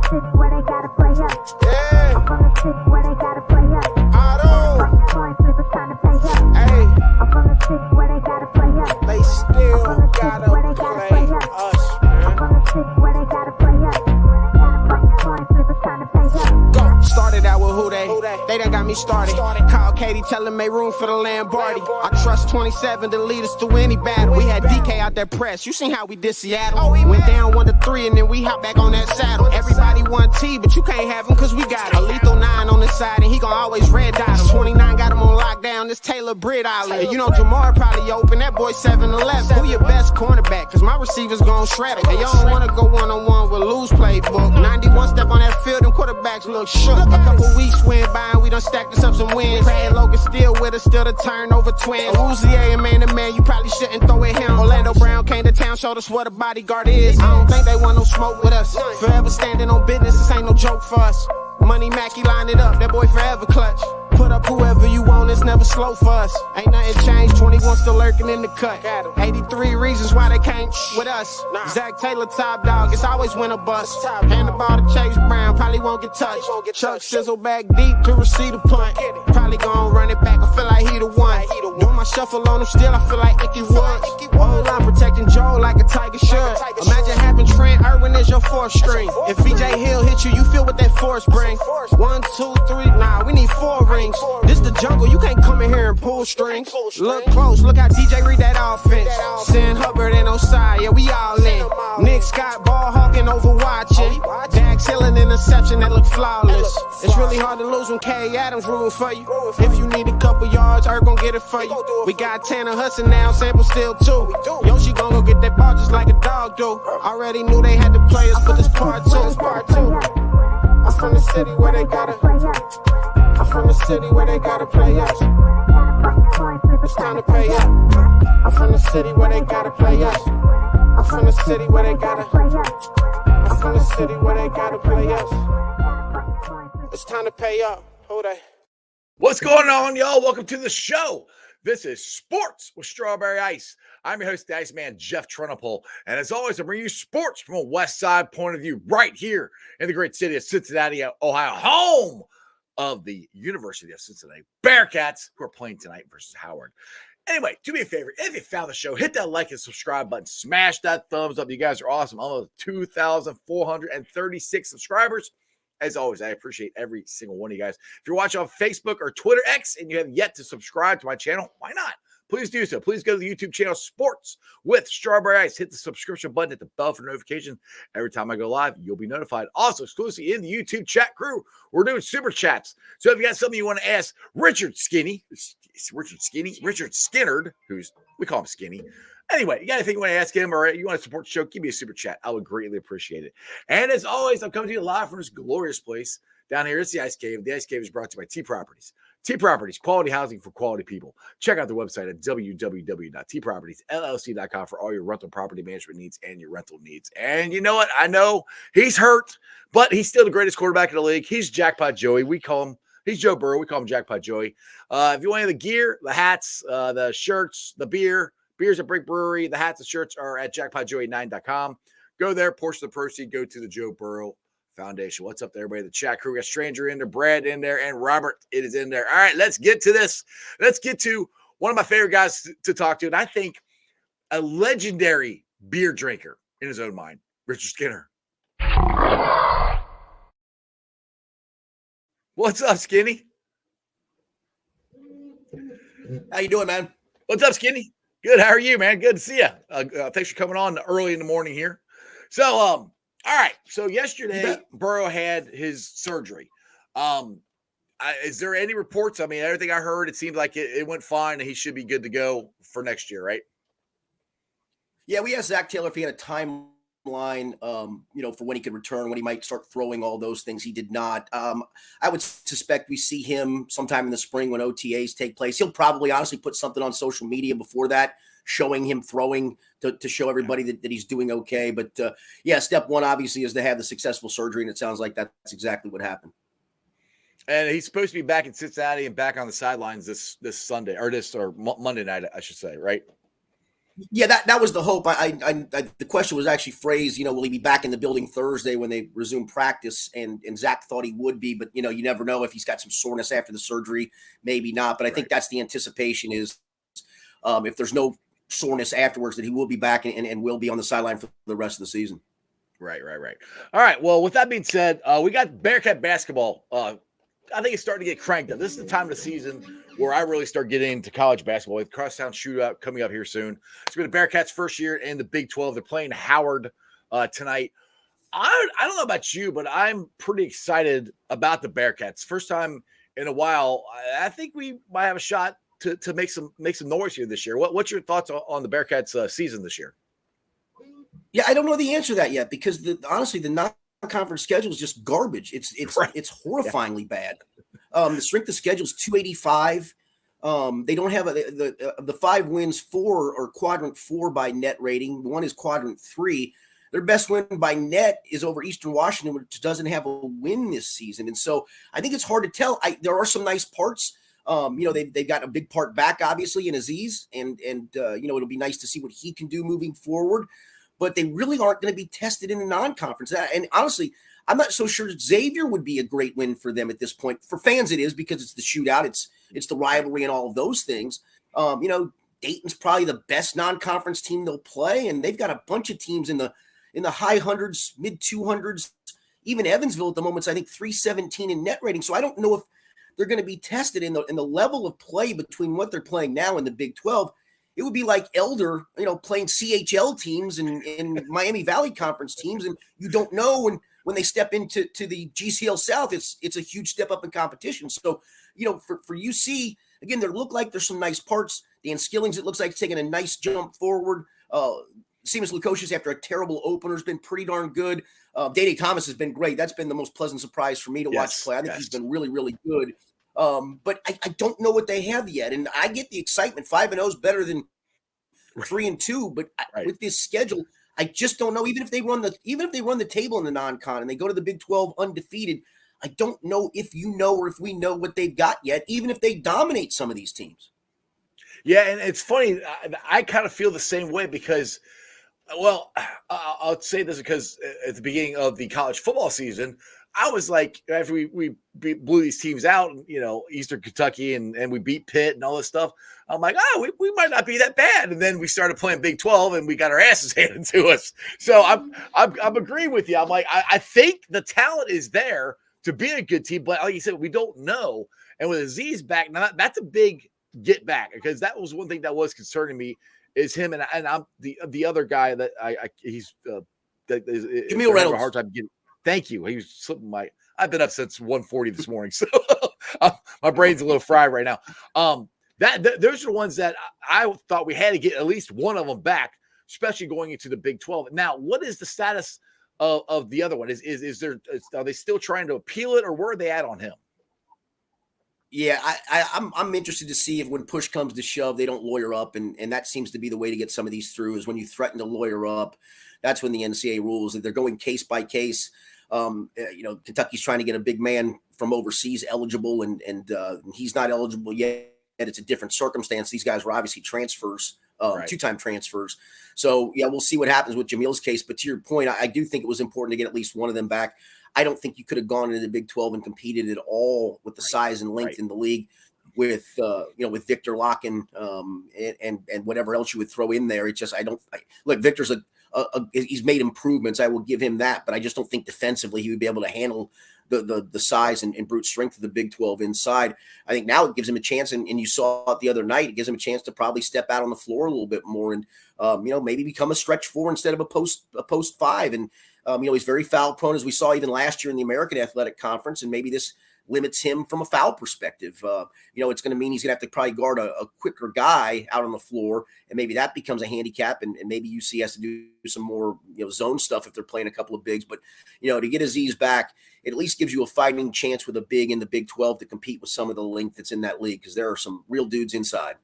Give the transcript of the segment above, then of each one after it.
city where they gotta play up. Yeah. I'm from the city where they gotta play up. I don't. Coin flip, it's time to pay up. Hey. I'm from the city where they gotta play up. They still gotta play us, man. I'm from the city where they gotta play up. Coin flip, it's time to pay up. Go. Started out with who they done got me started. Called Katie, tell him make room for the Lamborghini. I trust 27 to lead us through any battle. We had DK out there press. You seen how we did Seattle? Went down 1-3 and then we hop back on that saddle. Everybody want T, but you can't have him cause we got it. A lethal 9 on the side and he gon' always red dot him. 29 got him on lockdown. This Taylor Britt Island. You know Jamar probably open. That boy 7-11. Who your best cornerback? Cause my receivers gon' shred it. And y'all don't wanna go one-on-one with Lou's playbook. 91 step on that field, them quarterbacks look shook. A couple weeks went by and we done stacked us up some wins. Brad Logan still with us, still the turnover twin. Uzier and man-to-man, you probably shouldn't throw at him. Orlando Brown came to town, showed us what a bodyguard is. I don't think they want no smoke with us. Forever standing on business, this ain't no joke for us. Money Mackey line it up, that boy forever clutch. Put up whoever you want, it's never slow for us. Ain't nothing changed, 21 still lurking in the cut. 83 reasons why they can't with us. Zach Taylor top dog, it's always win or bust. Hand the ball to Chase Brown, probably won't get touched. Chuck sizzle back deep to receive the punt. Probably gon' run it back, I feel like he the one. Doing my shuffle on him still, I feel like Icky Woods. Whole line protecting Joe like a tiger should. Imagine having Trent Irwin as your fourth string. If VJ Hill hit you, you feel what that force bring. 1, 2, 3, nah, we need 4 rings. This the jungle, you can't come in here and pull strings. Look close, look how DJ read that offense. Sin Hubbard and Osai, yeah, we all in. Nick Scott ball hawking overwatching. Dax Hill an interception that look flawless. It's really hard to lose when K. Adams rule for you. If you need a couple yards, Earth gon' get it for you. We got Tanner Hudson now, Sample still too. Yoshi gon' go get that ball just like a dog do. Already knew they had the players, but this part two. I'm from the city where they gotta. I'm from the city where they gotta play us. It's time to pay up. I'm from the city where they gotta play us. I'm from the city where they gotta. I'm from the city where they gotta play us. It's time to pay up. Hold on. What's going on, y'all? Welcome to the show. This is Sports with Strawberry Ice. I'm your host, the Iceman, Jeff Trunapole. And as always, I'm bringing you sports from a West Side point of view right here in the great city of Cincinnati, Ohio, home of the University of Cincinnati Bearcats, who are playing tonight versus Howard. Anyway, do me a favor. If you found the show, hit that like and subscribe button. Smash that thumbs up. You guys are awesome. Almost 2,436 subscribers. As always, I appreciate every single one of you guys. If you're watching on Facebook or Twitter X and you have yet to subscribe to my channel, why not? Please do so. Please go to the YouTube channel Sports with Strawberry Ice. Hit the subscription button, hit the bell for notifications. Every time I go live, you'll be notified. Also, exclusively in the YouTube chat crew, we're doing super chats. So if you got something you want to ask Richard Skinnard, who's, we call him Skinny. Anyway, you got anything you want to ask him or you want to support the show, give me a super chat. I would greatly appreciate it. And as always, I'm coming to you live from this glorious place down here. It's the Ice Cave. The Ice Cave is brought to you by T Properties. T Properties, quality housing for quality people. Check out their website at www.tpropertiesllc.com for all your rental property management needs and your rental needs. And you know what? I know he's hurt, but he's still the greatest quarterback in the league. He's Jackpot Joey. We call him, he's Joe Burrow. We call him Jackpot Joey. If you want any of the gear, the hats, the shirts, the beers at Brick Brewery, the hats and shirts are at jackpotjoey9.com. Go there, portion of the proceeds go to the Joe Burrow Foundation. What's up there, everybody? The chat crew got Stranger in there, Brad in there, and Robert, it is in there. All right, let's get to this. Let's get to one of my favorite guys to talk to, and I think a legendary beer drinker in his own mind, Richard Skinner. What's up, Skinny? How you doing, man? What's up, Skinny? Good. How are you, man? Good to see you. Thanks for coming on early in the morning here. So, all right. So yesterday, Burrow had his surgery. Is there any reports? I mean, everything I heard, it seemed like it went fine and he should be good to go for next year, right? Yeah, we asked Zach Taylor if he had a timeline, for when he could return, when he might start throwing, all those things. He did not. I would suspect we see him sometime in the spring when OTAs take place. He'll probably honestly put something on social media before that, showing him throwing to show everybody that he's doing okay. But step one obviously is to have the successful surgery, and it sounds like that's exactly what happened. And he's supposed to be back in Cincinnati and back on the sidelines this Sunday or Monday night, I should say, right? Yeah, that was the hope. The question was actually phrased, will he be back in the building Thursday when they resume practice? And Zach thought he would be, but you never know if he's got some soreness after the surgery, maybe not. But I think that's the anticipation is if there's no soreness afterwards, that he will be back and will be on the sideline for the rest of the season. Right. All right. Well, with that being said, we got Bearcat basketball. I think it's starting to get cranked up. This is the time of the season where I really start getting into college basketball with Crosstown Shootout coming up here soon. It's been the Bearcats' first year in the Big 12. They're playing Howard tonight. I don't know about you, but I'm pretty excited about the Bearcats. First time in a while. I think we might have a shot to make some noise here this year. What's your thoughts on the Bearcats season this year? Yeah, I don't know the answer to that yet because honestly, the non-conference schedule is just garbage. It's Right. it's horrifyingly bad. The strength of schedule is 285. They don't have the 5 wins, 4 are quadrant 4 by net rating. One is quadrant 3. Their best win by net is over Eastern Washington, which doesn't have a win this season. And so I think it's hard to tell. There are some nice parts. They've got a big part back, obviously, in Aziz, and it'll be nice to see what he can do moving forward. But they really aren't going to be tested in the non-conference. And honestly, I'm not so sure Xavier would be a great win for them at this point. For fans, it is because it's the shootout, it's the rivalry, and all of those things. Dayton's probably the best non-conference team they'll play, and they've got a bunch of teams in the high hundreds, mid 200s. Even Evansville at the moment's I think 317 in net rating. So I don't know if they're going to be tested in the level of play between what they're playing now in the Big 12. It would be like Elder, playing CHL teams and Miami Valley Conference teams, and you don't know when they step into the GCL South, it's a huge step up in competition. So, for UC, again, there look like there's some nice parts. Dan Skillings, it looks like he's taking a nice jump forward. Seamus Lukosius, after a terrible opener, has been pretty darn good. Dede Thomas has been great. That's been the most pleasant surprise for me to watch play. I think he's been really, really good. But I don't know what they have yet. And I get the excitement. 5-0 is better than 3-2. But with this schedule, I just don't know. Even if they run the table in the non-con and they go to the Big 12 undefeated, I don't know if or if we know what they've got yet, even if they dominate some of these teams. Yeah, and it's funny. I kind of feel the same way because, well, I'll say this because at the beginning of the college football season, I was like, after we blew these teams out, Eastern Kentucky and we beat Pitt and all this stuff, I'm like, we might not be that bad. And then we started playing Big 12 and we got our asses handed to us. So I'm agreeing with you. I'm like, I think the talent is there to be a good team, but like you said, we don't know. And with Aziz back, now that's a big get back because that was one thing that was concerning me is him and I'm the other guy that he's Jamil Reynolds. A hard time getting. Thank you. He was slipping I've been up since 1:40 this morning, so my brain's a little fried right now. Those are the ones that I thought we had to get at least one of them back, especially going into the Big 12. Now, what is the status of the other one? Are they still trying to appeal it, or where are they at on him? Yeah, I'm interested to see if when push comes to shove, they don't lawyer up, and that seems to be the way to get some of these through is when you threaten to lawyer up. That's when the NCAA rules that they're going case by case. Kentucky's trying to get a big man from overseas eligible, and he's not eligible yet. It's a different circumstance. These guys were obviously transfers, two-time transfers. So, yeah, we'll see what happens with Jamil's case. But to your point, I do think it was important to get at least one of them back. I don't think you could have gone into the Big 12 and competed at all with the size and length in the league with Victor Locken and whatever else you would throw in there. It's just look, Victor's he's made improvements. I will give him that, but I just don't think defensively he would be able to handle the size and brute strength of the Big 12 inside. I think now it gives him a chance, and you saw it the other night, it gives him a chance to probably step out on the floor a little bit more and maybe become a stretch 4 instead of a post 5. And he's very foul prone, as we saw even last year in the American Athletic Conference, and maybe this limits him from a foul perspective. It's going to mean he's going to have to probably guard a quicker guy out on the floor, and maybe that becomes a handicap, and maybe UC has to do some more zone stuff if they're playing a couple of bigs. But to get Aziz back, it at least gives you a fighting chance with a big in the Big 12 to compete with some of the length that's in that league, because there are some real dudes inside.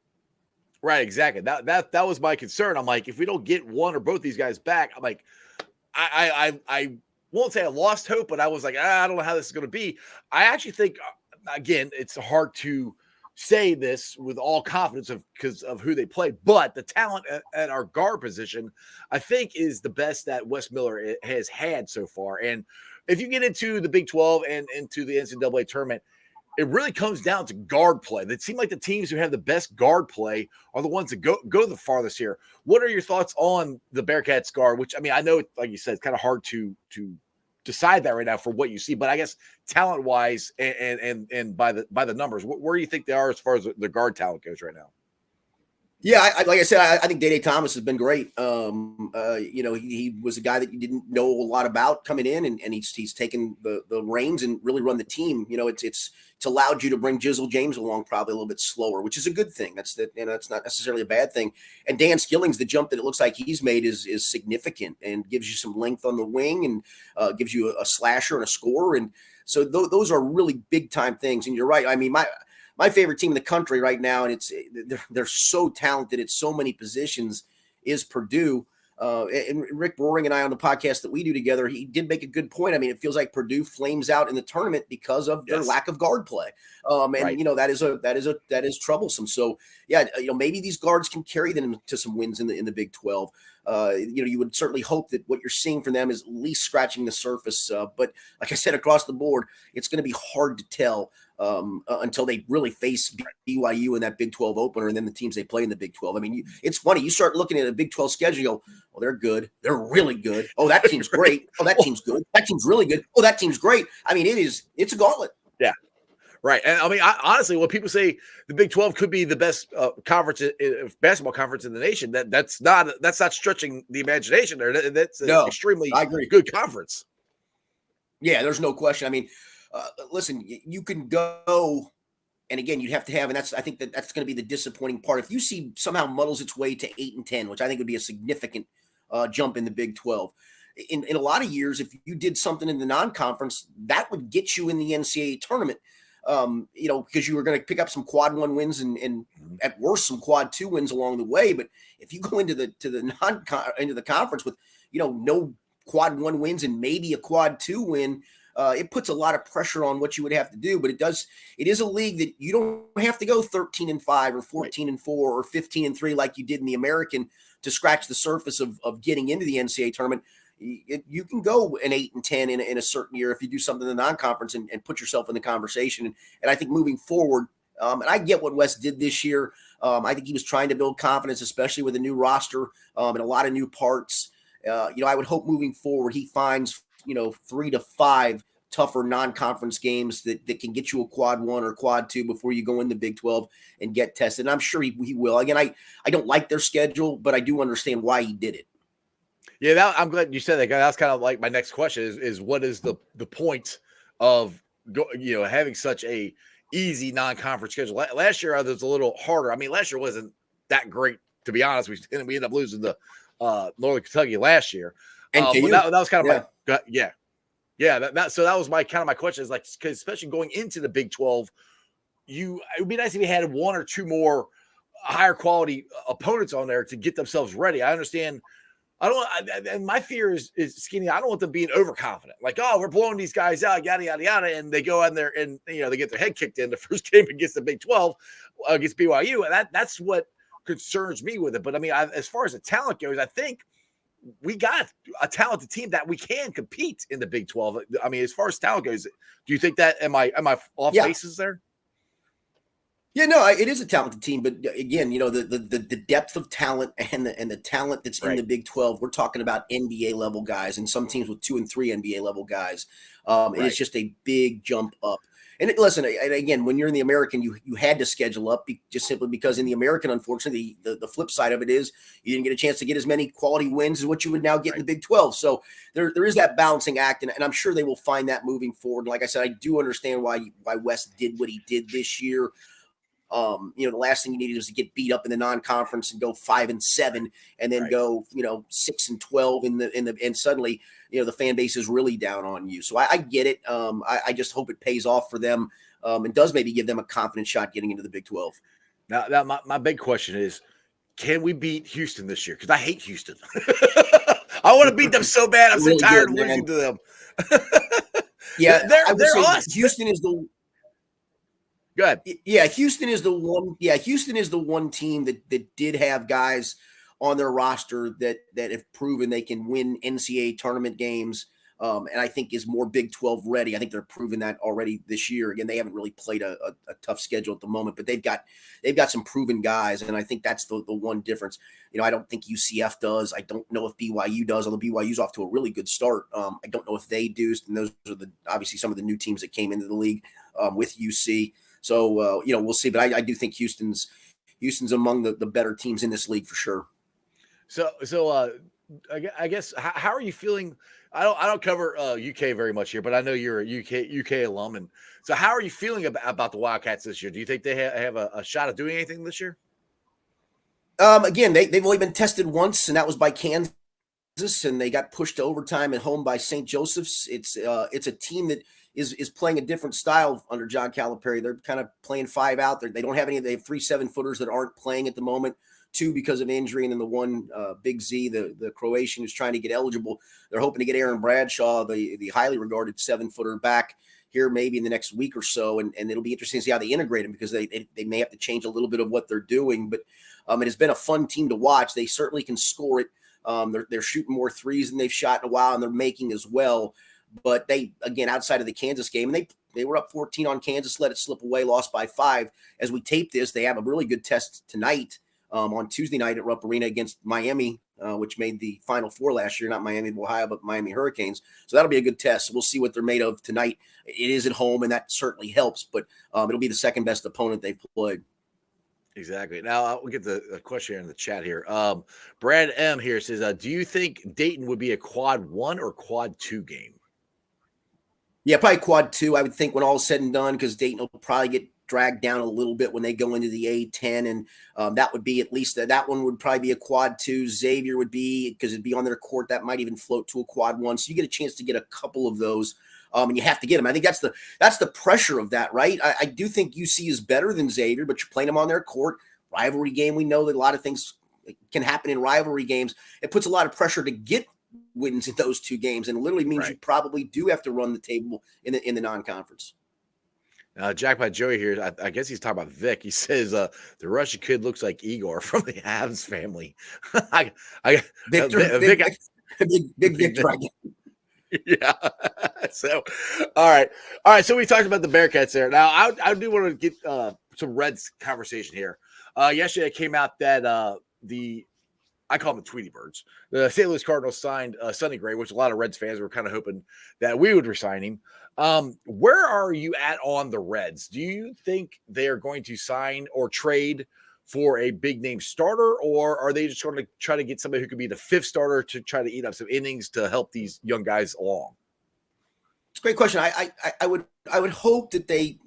Right, exactly. That was my concern. I'm like, if we don't get one or both these guys back, I'm like, I won't say I lost hope, but I was like, I don't know how this is going to be. I actually think, again, it's hard to say this with all confidence because of who they play, but the talent at our guard position, I think, is the best that Wes Miller has had so far. And if you get into the Big 12 and into the NCAA tournament, it really comes down to guard play. It seems like the teams who have the best guard play are the ones that go the farthest here. What are your thoughts on the Bearcats guard? Which, I mean, I know, like you said, it's kind of hard to decide that right now for what you see, but I guess talent wise and by the numbers, where do you think they are as far as the guard talent goes right now? Yeah, like I said, I think Day Thomas has been great. He was a guy that you didn't know a lot about coming in, and he's taken the reins and really run the team. It's allowed you to bring Jizzle James along probably a little bit slower, which is a good thing. That's not necessarily a bad thing. And Dan Skilling's, the jump that it looks like he's made is significant and gives you some length on the wing and gives you a slasher and a scorer. And so those are really big time things. And you're right. I mean, my favorite team in the country right now, and they're so talented at so many positions, is Purdue. And Rick Roaring and I on the podcast that we do together, he did make a good point. I mean, it feels like Purdue flames out in the tournament because of their lack of guard play. Right. That is troublesome. So yeah, maybe these guards can carry them to some wins in the Big 12. You would certainly hope that what you're seeing from them is at least scratching the surface. But like I said, across the board, it's going to be hard to tell until they really face BYU in that Big 12 opener and then the teams they play in the Big 12. I mean, it's funny. You start looking at a Big 12 schedule, you go, well, they're good. They're really good. Oh, that team's great. Oh, that team's good. That team's really good. Oh, that team's great. I mean, it's a gauntlet. Yeah. Right. And I mean, honestly, when people say the Big 12 could be the best basketball conference in the nation, that's not stretching the imagination there. That's an extremely good conference. Yeah, there's no question. I mean, listen, you can go, and again, you'd have to have, and I think that's going to be the disappointing part. If UC somehow muddles its way to 8-10, which I think would be a significant jump in the Big 12. In a lot of years, if you did something in the non-conference, that would get you in the NCAA tournament. Because you were going to pick up some quad 1 wins and at worst some quad 2 wins along the way. But if you go into the conference with, no quad 1 wins and maybe a quad 2 win, it puts a lot of pressure on what you would have to do. But it is a league that you don't have to go 13-5 or 14-4 or 15-3 like you did in the American to scratch the surface of getting into the NCAA tournament. You can go an 8-10 in a certain year if you do something in the non-conference and put yourself in the conversation. And I think moving forward, and I get what Wes did this year. I think he was trying to build confidence, especially with a new roster and a lot of new parts. I would hope moving forward he finds 3 to 5 tougher non-conference games that can get you a quad 1 or quad 2 before you go in the Big 12 and get tested. And I'm sure he will. Again, I don't like their schedule, but I do understand why he did it. Yeah, I'm glad you said that. That's kind of like my next question is what is the point of having such a easy non-conference schedule? Last year it was a little harder. I mean, last year wasn't that great, to be honest. We ended up losing to Northern Kentucky last year. And that was kind of so that was my question is like, because especially going into the Big 12, it would be nice if you had 1 or 2 more higher quality opponents on there to get themselves ready. I understand. And my fear is Skinny. I don't want them being overconfident. Like, oh, we're blowing these guys out, yada, yada, yada. And they go in there and, they get their head kicked in the first game against the Big 12 against BYU. And that's what concerns me with it. But I mean, as far as the talent goes, I think we got a talented team that we can compete in the Big 12. I mean, as far as talent goes, do you think that, am I off bases there? Yeah, no, it is a talented team, but again, the depth of talent and the talent that's in the Big 12. We're talking about NBA level guys, and some teams with 2 and 3 NBA level guys. And it's just a big jump up. And listen, again, when you're in the American, you had to schedule up just simply because in the American, unfortunately, the flip side of it is you didn't get a chance to get as many quality wins as what you would now get in the Big 12. So there is that balancing act, and I'm sure they will find that moving forward. Like I said, I do understand why Wes did what he did this year. The last thing you needed was to get beat up in the non-conference and go 5-7 and then go, 6-12 and suddenly, the fan base is really down on you. So I get it. I just hope it pays off for them and does maybe give them a confident shot getting into the Big 12. Now my big question is, can we beat Houston this year? Because I hate Houston. I want to beat them so bad. I'm so tired of losing to them. Yeah, they're us. Houston is the Go ahead. Yeah, Houston is the one. Yeah, Houston is the one team that did have guys on their roster that have proven they can win NCAA tournament games, and I think is more Big 12 ready. I think they're proving that already this year. Again, they haven't really played a tough schedule at the moment, but they've got some proven guys, and I think that's the one difference. I don't think UCF does. I don't know if BYU does, although BYU's off to a really good start. I don't know if they do, and those are obviously some of the new teams that came into the league with UC. So, we'll see. But I do think Houston's among the better teams in this league for sure. So I guess how are you feeling? I don't cover UK very much here, but I know you're a UK alum, and so how are you feeling about the Wildcats this year? Do you think they have a shot of doing anything this year? Again, they've only been tested once, and that was by Kansas, and they got pushed to overtime at home by St. Joseph's. It's a team that is playing a different style under John Calipari. They're kind of playing 5 out there. They don't have any. They have 3 7-footers that aren't playing at the moment. 2 because of injury, and then the one Big Z, the Croatian, who's trying to get eligible. They're hoping to get Aaron Bradshaw, the highly regarded 7-footer, back here maybe in the next week or so, and it'll be interesting to see how they integrate him because they may have to change a little bit of what they're doing. But it has been a fun team to watch. They certainly can score it. They're shooting more threes than they've shot in a while, and they're making as well. But they, again, outside of the Kansas game, and they were up 14 on Kansas, let it slip away, lost by 5. As we tape this, they have a really good test tonight on Tuesday night at Rupp Arena against Miami, which made the Final Four last year, not Miami of Ohio, but Miami Hurricanes. So that'll be a good test. So we'll see what they're made of tonight. It is at home, and that certainly helps, but it'll be the second best opponent they've played. Exactly. Now we'll get the question in the chat here. Brad M here says, do you think Dayton would be a quad 1 or quad 2 game? Yeah, probably quad 2, I would think, when all is said and done, because Dayton will probably get dragged down a little bit when they go into the A10, and that would be at least that one would probably be a quad 2. Xavier would be, because it'd be on their court, that might even float to a quad 1. So you get a chance to get a couple of those, and you have to get them. I think that's the pressure of that, right? I do think UC is better than Xavier, but you're playing them on their court. Rivalry game, we know that a lot of things can happen in rivalry games. It puts a lot of pressure to get wins in those 2 games, and literally means you probably do have to run the table in the non-conference. Jackpot Joey here, I guess he's talking about Vic. He says the Russian kid looks like Igor from the Habs family. Victor, big Victor. Yeah. So, all right. So we talked about the Bearcats there. Now, I do want to get some Reds conversation here. Yesterday, it came out that I call them the Tweety Birds. The St. Louis Cardinals signed Sonny Gray, which a lot of Reds fans were kind of hoping that we would resign him. Where are you at on the Reds? Do you think they are going to sign or trade for a big name starter, or are they just going to try to get somebody who could be the 5th starter to try to eat up some innings to help these young guys along? It's a great question. I would hope that they,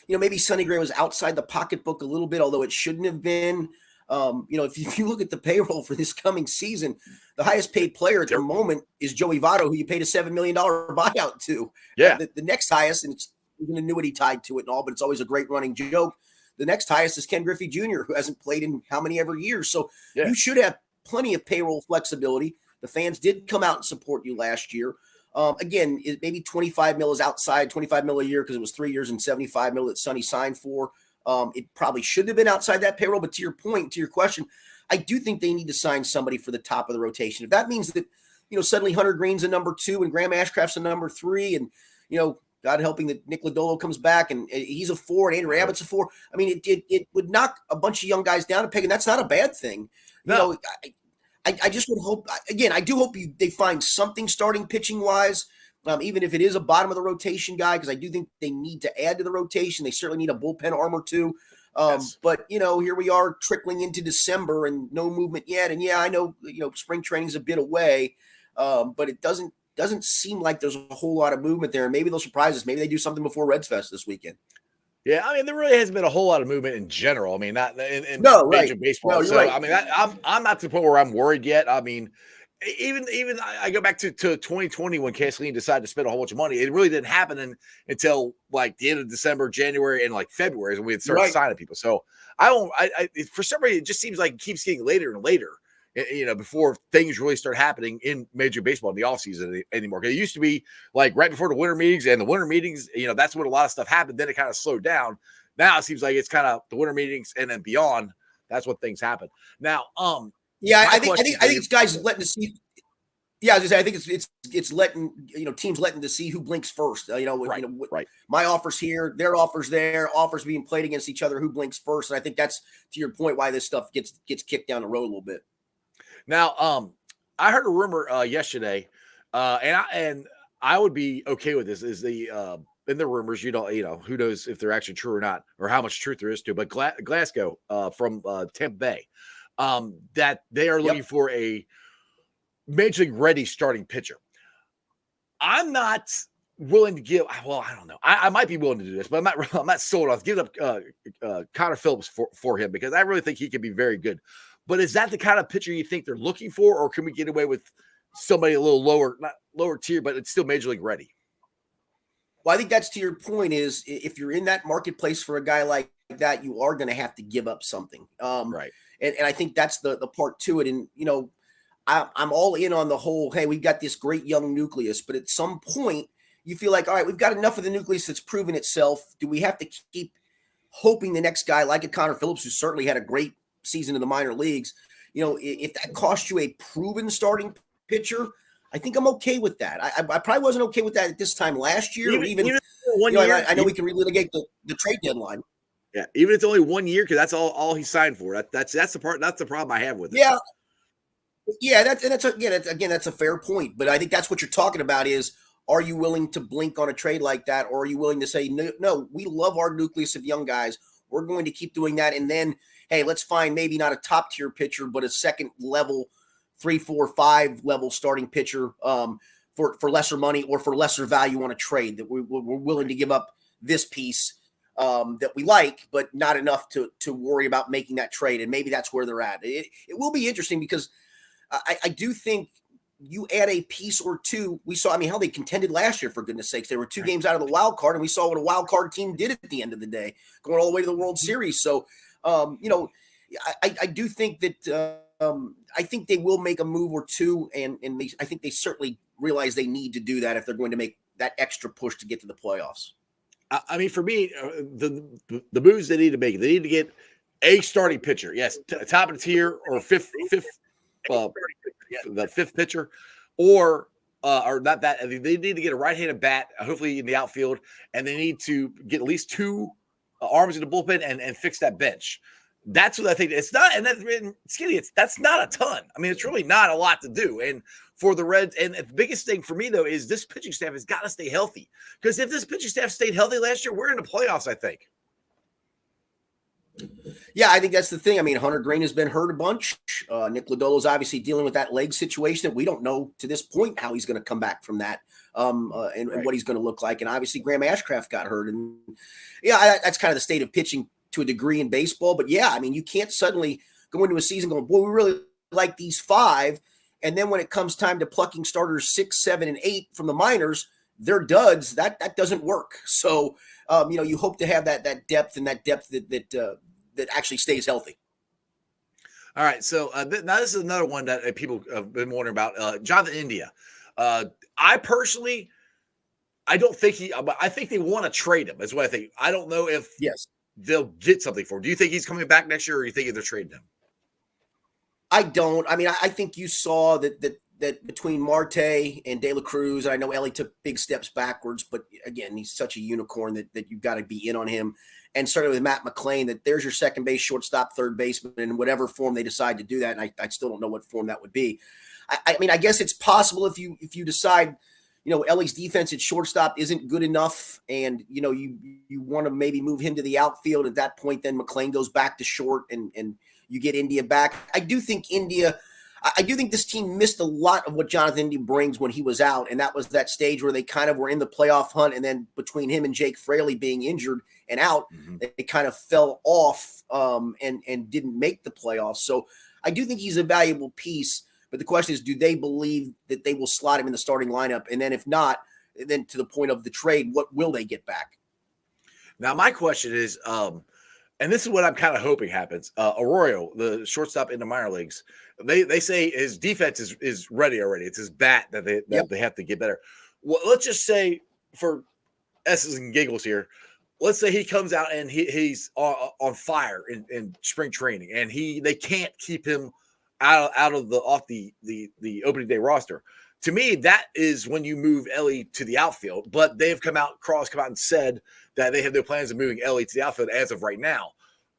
maybe Sonny Gray was outside the pocketbook a little bit, although it shouldn't have been. If you look at the payroll for this coming season, the highest paid player at the moment is Joey Votto, who you paid a $7 million buyout to. Yeah. The next highest, and it's an annuity tied to it and all, but it's always a great running joke. The next highest is Ken Griffey Jr., who hasn't played in how many ever years. So you should have plenty of payroll flexibility. The fans did come out and support you last year. Again, maybe 25 mil is outside, 25 mil a year because it was 3 years and 75 mil that Sonny signed for. It probably should have been outside that payroll, but to your point, to your question, I do think they need to sign somebody for the top of the rotation. If that means that, suddenly Hunter Green's a number 2 and Graham Ashcraft's a number 3, and, God helping that Nick Lodolo comes back and he's a 4 and Andrew Abbott's a 4. I mean, it would knock a bunch of young guys down a peg, and that's not a bad thing. No. I just would hope, again, I do hope they find something starting pitching wise. Even if it is a bottom of the rotation guy, because I do think they need to add to the rotation. They certainly need a bullpen arm or 2. But, here we are trickling into December and no movement yet. And I know, spring training's a bit away, but it doesn't seem like there's a whole lot of movement there. And maybe they'll surprise us. Maybe they do something before Reds Fest this weekend. Yeah, I mean, there really hasn't been a whole lot of movement in general. I mean, not in major baseball. No, so, right. I mean, I'm not to the point where I'm worried yet. I mean, even I go back to 2020 when Kathleen decided to spend a whole bunch of money. It really didn't happen until like the end of December, January, and like February is when we had started signing people. So I for some reason, it just seems like it keeps getting later and later, before things really start happening in major baseball in the offseason anymore. Because it used to be like right before the winter meetings, and the winter meetings, that's when a lot of stuff happened. Then it kind of slowed down. Now it seems like it's kind of the winter meetings and then beyond. That's when things happen. Now, yeah, my I think question it's guys letting to see. Yeah, I was gonna say, I think it's letting teams letting to see who blinks first. Right. My offers here, their offers there, offers being played against each other. Who blinks first? And I think that's to your point why this stuff gets kicked down the road a little bit. Now, I heard a rumor yesterday, and I would be okay with this. Is the in the rumors, who knows if they're actually true or not, or how much truth there is to. But Glasgow from Tampa Bay, that they are looking for a major league ready starting pitcher. I'm not willing to give. Well, I don't know. I might be willing to do this, but I'm not sold on giving up Connor Phillips for him because I really think he can be very good. But is that the kind of pitcher you think they're looking for, or can we get away with somebody a little lower, not lower tier, but it's still major league ready? Well, I think that's to your point. Is if you're in that marketplace for a guy like that, you are going to have to give up something. Right. And I think that's the part to it. And I'm all in on the whole, hey, we've got this great young nucleus, but at some point you feel like, all right, we've got enough of the nucleus that's proven itself. Do we have to keep hoping the next guy like a Connor Phillips, who certainly had a great season in the minor leagues, if that costs you a proven starting pitcher, I think I'm okay with that. I probably wasn't okay with that at this time last year, even 1 year. I know we can relitigate the trade deadline. Yeah, even if it's only 1 year, because that's all he signed for. That's the part. That's the problem I have with it. Yeah, that's a fair point. But I think that's what you're talking about is, are you willing to blink on a trade like that? Or are you willing to say, no, we love our nucleus of young guys. We're going to keep doing that. And then, hey, let's find maybe not a top tier pitcher, but a second level, 3, 4, 5 level starting pitcher for lesser money or for lesser value on a trade that we're willing to give up this piece that we like, but not enough to worry about making that trade. And maybe that's where they're at. It will be interesting because I do think you add a piece or two. We saw, how they contended last year, for goodness sakes. They were 2 games out of the wild card, and we saw what a wild card team did at the end of the day, going all the way to the World Series. So, I do think that I think they will make a move or two, and I think they certainly realize they need to do that if they're going to make that extra push to get to the playoffs. For me, the moves they need to make, they need to get a starting pitcher. Yes, top of the tier or fifth. The fifth pitcher, or not that. They need to get a right-handed bat, hopefully in the outfield, and they need to get at least 2 arms in the bullpen and fix that bench. That's what I think. It's not, and that's not a ton. It's really not a lot to do. And for the Reds, and the biggest thing for me though is this pitching staff has got to stay healthy. Because if this pitching staff stayed healthy last year, we're in the playoffs, I think. Yeah, I think that's the thing. Hunter Green has been hurt a bunch. Nick Lodolo's obviously dealing with that leg situation that we don't know to this point how he's going to come back from that and what he's going to look like. And obviously Graham Ashcraft got hurt. And that's kind of the state of pitching to a degree in baseball. But you can't suddenly go into a season going, boy, we really like these 5. And then when it comes time to plucking starters 6, 7, and 8 from the minors, they're duds. That doesn't work. So, you hope to have that depth and that depth that actually stays healthy. All right. So now this is another one that people have been wondering about. Jonathan India. I personally, I don't think I think they want to trade him. That's what I think. I don't know if they'll get something for him. Do you think he's coming back next year, or you think they're trading him? I don't. I think you saw that between Marte and De La Cruz, I know Ellie took big steps backwards, but again, he's such a unicorn that you've got to be in on him. And starting with Matt McClain, that there's your second base, shortstop, third baseman, in whatever form they decide to do that. And I still don't know what form that would be. I guess it's possible if you decide, Ellie's defense at shortstop isn't good enough, and you want to maybe move him to the outfield. At that point, then McClain goes back to short, and you get India back. I do think this team missed a lot of what Jonathan India brings when he was out, and that was that stage where they kind of were in the playoff hunt, and then between him and Jake Fraley being injured and out, they kind of fell off and didn't make the playoffs. So I do think he's a valuable piece, but the question is, do they believe that they will slot him in the starting lineup? And then if not, then to the point of the trade, what will they get back? Now, my question is, and this is what I'm kind of hoping happens. Arroyo, the shortstop in the minor leagues, they say his defense is ready already. It's his bat that they have to get better. Well, let's just say, for S's and giggles here, let's say he comes out and he's on fire in spring training, and they can't keep him off the opening day roster. To me, that is when you move Ellie to the outfield. But they've come out and said that they have no plans of moving Ellie to the outfield as of right now.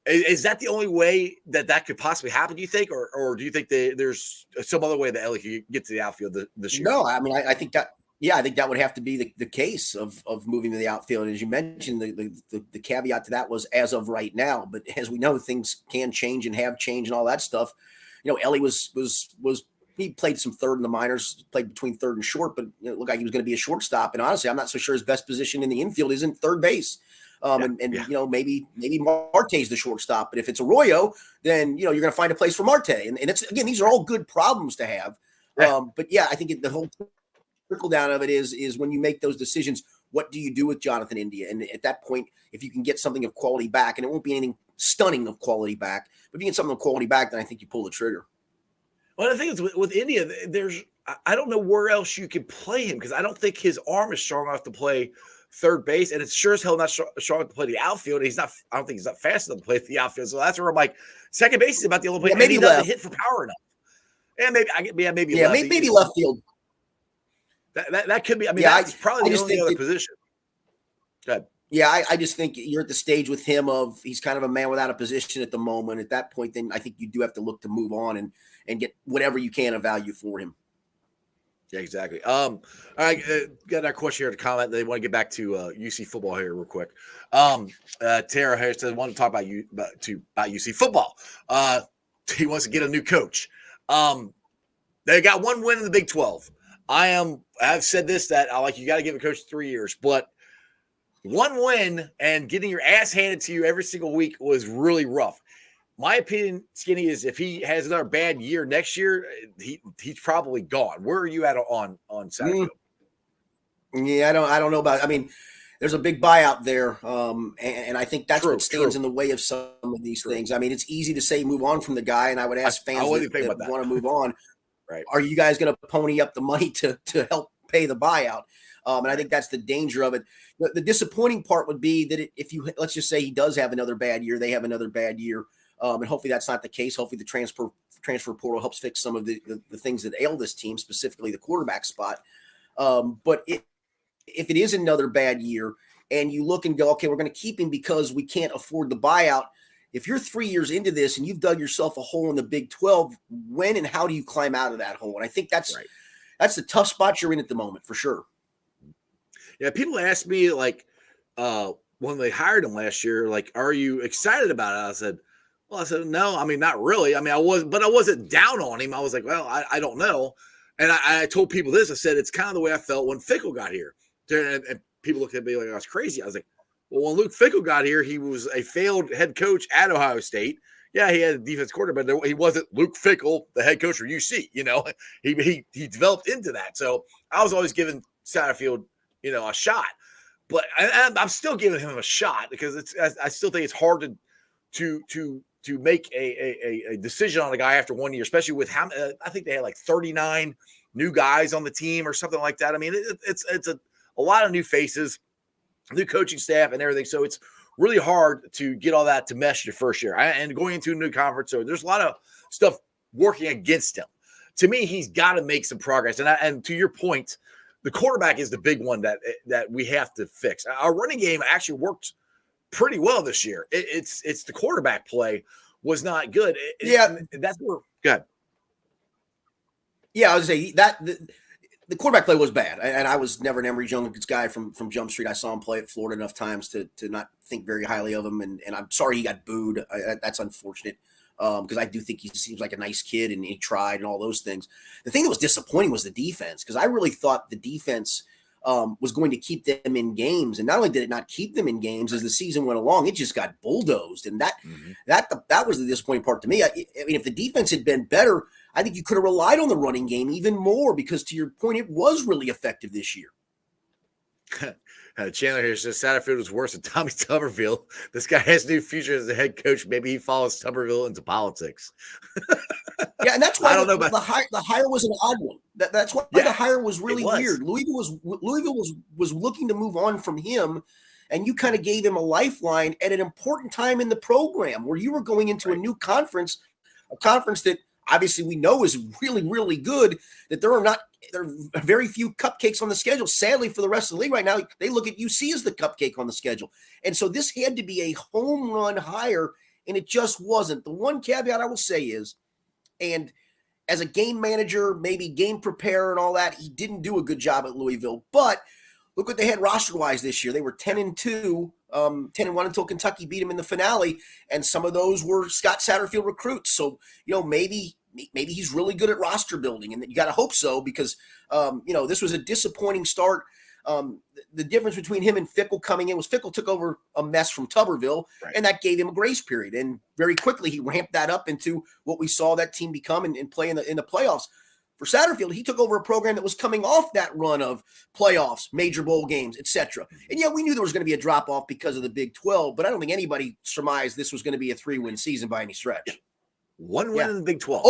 Is that the only way that could possibly happen, do you think? Or do you think there's some other way that Ellie could get to the outfield this year? No, I mean, I think that, yeah, I think that would have to be the case of moving to the outfield. As you mentioned, the caveat to that was as of right now. But as we know, things can change and have changed and all that stuff. Ellie was he played some third in the minors, played between third and short, but it looked like he was going to be a shortstop. And honestly, I'm not so sure his best position in the infield is in third base. Maybe Marte's the shortstop, but if it's Arroyo, then you're going to find a place for Marte. And it's, again, these are all good problems to have. But yeah, I think the whole trickle down of it is when you make those decisions, what do you do with Jonathan India? And at that point, if you can get something of quality back, and it won't be anything stunning of quality back, but if you get something of quality back, then I think you pull the trigger. Well, the thing is with India, I don't know where else you could play him, because I don't think his arm is strong enough to play third base, and it's sure as hell not strong enough to play the outfield. I don't think he's not fast enough to play the outfield. So that's where I'm like, second base is about the only place. Maybe he doesn't hit for power enough. And maybe left field. That could be. I mean, that's probably the only other position. Go ahead. Yeah, I just think you're at the stage with him of he's kind of a man without a position at the moment. At that point, then I think you do have to look to move on and get whatever you can of value for him. Yeah, exactly. All right, got our question here to comment. They want to get back to UC football here real quick. Tara Harris said, want to talk about UC football. He wants to get a new coach. They got one win in the Big 12. I've said this, that you got to give a coach 3 years, but one win and getting your ass handed to you every single week was really rough. My opinion, Skinny, is if he has another bad year next year, he's probably gone. Where are you at on Saturday? Yeah, I don't know about. I mean, there's a big buyout there, and I think that's what stands in the way of some of these things. I mean, it's easy to say move on from the guy, and I would ask fans that want to move on, right? Are you guys going to pony up the money to help pay the buyout? And I think that's the danger of it. The disappointing part would be that if you, let's just say he does have another bad year, they have another bad year. And hopefully that's not the case. Hopefully the transfer portal helps fix some of the things that ail this team, specifically the quarterback spot. But if it is another bad year and you look and go, okay, we're going to keep him because we can't afford the buyout. If you're 3 years into this and you've dug yourself a hole in the Big 12, when and how do you climb out of that hole? And I think that's the tough spot you're in at the moment, for sure. Yeah, people ask me, when they hired him last year, are you excited about it? I said, no, I mean, not really. I mean, I wasn't down on him. I was like, well, I don't know. And I told people this. I said, it's kind of the way I felt when Fickle got here. And people looked at me like I was crazy. I was like, well, when Luke Fickle got here, he was a failed head coach at Ohio State. Yeah, he had a defense coordinator, but he wasn't Luke Fickle, the head coach for UC. He developed into that. So I was always giving Satterfield, a shot. But I'm still giving him a shot because I still think it's hard to make a decision on a guy after 1 year, especially with how I think they had 39 new guys on the team or something like that. I mean, it's a lot of new faces, new coaching staff and everything. So it's really hard to get all that to mesh your first year and going into a new conference. So there's a lot of stuff working against him. To me, he's got to make some progress. And to your point, the quarterback is the big one that we have to fix. Our running game actually worked pretty well this year. It's the quarterback play was not good. That's where. Go ahead. Yeah, I was say that the quarterback play was bad, and I was never an Emory Jones guy from Jump Street. I saw him play at Florida enough times to not think very highly of him, and I'm sorry he got booed. That's unfortunate because I do think he seems like a nice kid and he tried and all those things. The thing that was disappointing was the defense, because I really thought the defense was going to keep them in games. And not only did it not keep them in games, as the season went along, it just got bulldozed. And that was the disappointing part to me. I mean, if the defense had been better, I think you could have relied on the running game even more, because to your point, it was really effective this year. Chandler here says Satterfield was worse than Tommy Tuberville. This guy has no future as a head coach. Maybe he follows Tuberville into politics. Yeah, and that's why the hire was an odd one. That's why the hire was really weird. Louisville was looking to move on from him, and you kind of gave him a lifeline at an important time in the program where you were going into a new conference, a conference that obviously we know is really, really good, that there are very few cupcakes on the schedule. Sadly, for the rest of the league right now, they look at UC as the cupcake on the schedule. And so this had to be a home run hire, and it just wasn't. The one caveat I will say is, and as a game manager, maybe game preparer and all that, he didn't do a good job at Louisville. But look what they had roster-wise this year. They were 10-2, 10-1 until Kentucky beat them in the finale, and some of those were Scott Satterfield recruits. So, maybe he's really good at roster building, and you got to hope so because, this was a disappointing start. The difference between him and Fickle coming in was Fickle took over a mess from Tuberville, and that gave him a grace period. And very quickly he ramped that up into what we saw that team become and play in the playoffs. For Satterfield, he took over a program that was coming off that run of playoffs, major bowl games, etc. And yeah, we knew there was going to be a drop-off because of the Big 12, but I don't think anybody surmised this was going to be a 3-win season by any stretch. One win in the Big 12.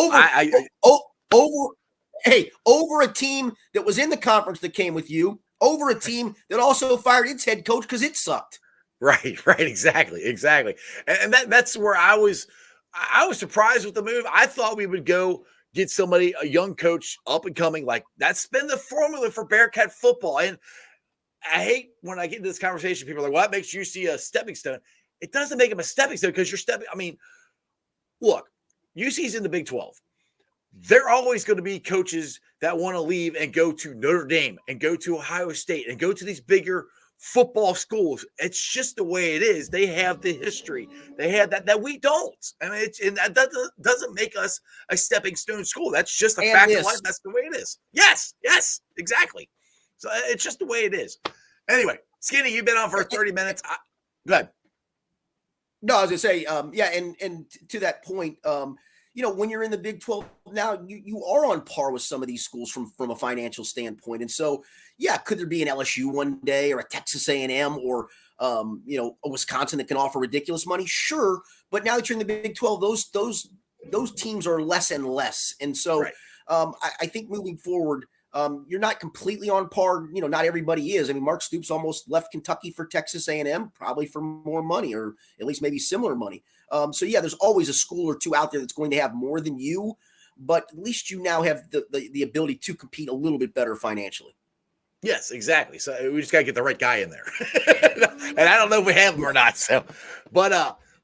Over a team that was in the conference that came with you, over a team that also fired its head coach because it sucked. Right, exactly. And that's where I was surprised with the move. I thought we would go get somebody, a young coach, up and coming. Like, that's been the formula for Bearcat football. And I hate when I get into this conversation, people are like, well, that makes UC a stepping stone. It doesn't make him a stepping stone because you're stepping. I mean, look, UC's in the Big 12. There are always going to be coaches that want to leave and go to Notre Dame and go to Ohio State and go to these bigger football schools. It's just the way it is. They have the history. They have that we don't. I mean, and that doesn't make us a stepping stone school. That's just a fact of life. That's the way it is. Yes, exactly. So it's just the way it is. Anyway, Skinny, you've been on for 30 minutes. Go ahead. No, I was going to say, and to that point, when you're in the Big 12 now, you are on par with some of these schools from a financial standpoint. And so, yeah, could there be an LSU one day or a Texas A&M or, a Wisconsin that can offer ridiculous money? Sure. But now that you're in the Big 12, those teams are less and less. And so I think moving forward, you're not completely on par. Not everybody is. I mean, Mark Stoops almost left Kentucky for Texas A&M, probably for more money or at least maybe similar money. So yeah, there's always a school or two out there that's going to have more than you, but at least you now have the ability to compete a little bit better financially. Yes, exactly. So we just got to get the right guy in there. And I don't know if we have him or not. So, but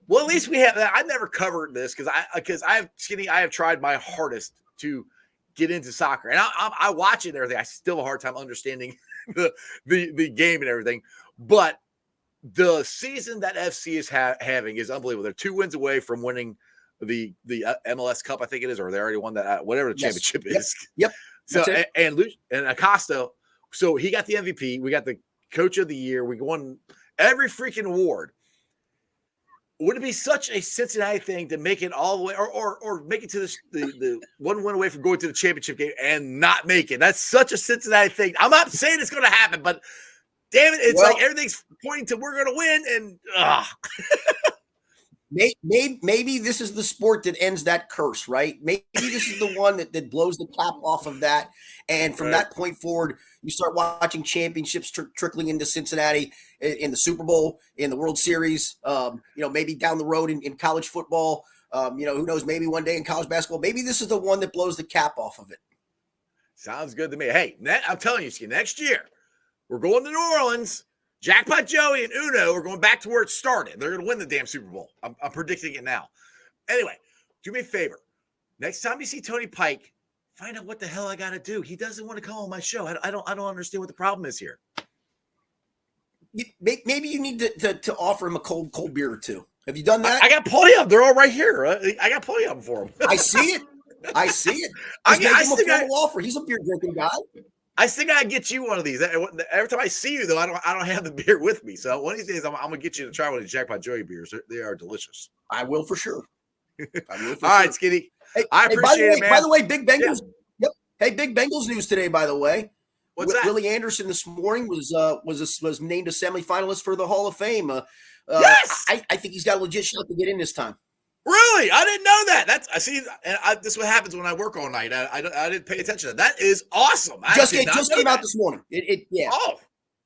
well, at least we have that. I've never covered this because I have tried my hardest to get into soccer, and I watch it and everything. I still have a hard time understanding the game and everything, but the season that FC is having is unbelievable. They're 2 wins away from winning the MLS Cup, I think it is, or they already won that, whatever the championship is. Yep. So and Acosta, so he got the MVP. We got the Coach of the Year. We won every freaking award. Would it be such a Cincinnati thing to make it all the way, or make it to the 1 win away from going to the championship game and not make it? That's such a Cincinnati thing. I'm not saying it's going to happen, but damn it, it's like everything's pointing to we're going to win, and Maybe this is the sport that ends that curse, right? Maybe this is the one that blows the cap off of that. And from that point forward, you start watching championships trickling into Cincinnati in the Super Bowl, in the World Series, maybe down the road in college football. Who knows, maybe one day in college basketball. Maybe this is the one that blows the cap off of it. Sounds good to me. Hey, I'm telling you, next year, we're going to New Orleans. Jackpot Joey and Uno are going back to where it started. They're going to win the damn Super Bowl. I'm predicting it now. Anyway, do me a favor. Next time you see Tony Pike, find out what the hell I got to do. He doesn't want to come on my show. I don't understand what the problem is here. Maybe you need to offer him a cold beer or two. Have you done that? I got plenty of them. They're all right here. I got plenty of them for him. I see it. I make him a formal offer. He's a beer drinking guy. I think I get you one of these. Every time I see you, though, I don't have the beer with me. So one of these days, I'm gonna get you to try one of the Jackpot Joey beers. They are delicious. I will for sure. All right, Skinny. I appreciate it, man. By the way, Big Bengals. Yep. Hey, Big Bengals news today. By the way, what's that? Willie Anderson this morning was named a semifinalist for the Hall of Fame. Yes, I think he's got a legit shot to get in this time. Really? I didn't know that. I see. And this is what happens when I work all night. I didn't pay attention to that. That is awesome. Just came out this morning. Yeah. Oh.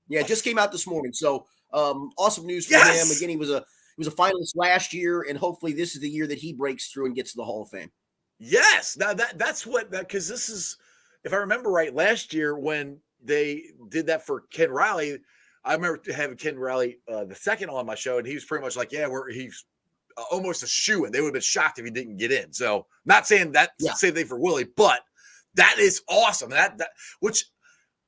Yeah, it just came out this morning. So Awesome news for Yes! him. Again, he was a finalist last year, and hopefully this is the year that he breaks through and gets to the Hall of Fame. Yes. Now that's what because this is, if I remember right, last year when they did that for Ken Riley, I remember having Ken Riley the second on my show, and he was pretty much like, yeah, he's almost a shoe in. They would have been shocked if he didn't get in. So not saying that same thing for Willie, but that is awesome. That which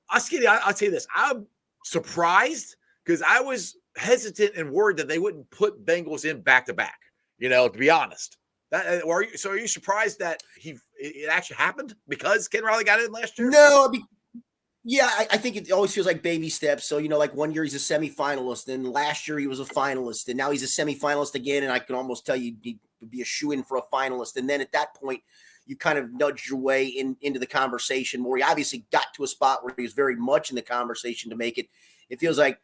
I'll tell you this. I'm surprised because I was hesitant and worried that they wouldn't put Bengals in back to back. To be honest. Are you surprised that it actually happened because Ken Riley got in last year? No, I think it always feels like baby steps. So, like one year he's a semifinalist, and last year he was a finalist, and now he's a semifinalist again. And I can almost tell you he'd be a shoe-in for a finalist. And then at that point, you kind of nudge your way into the conversation where he obviously got to a spot where he was very much in the conversation to make it. It feels like,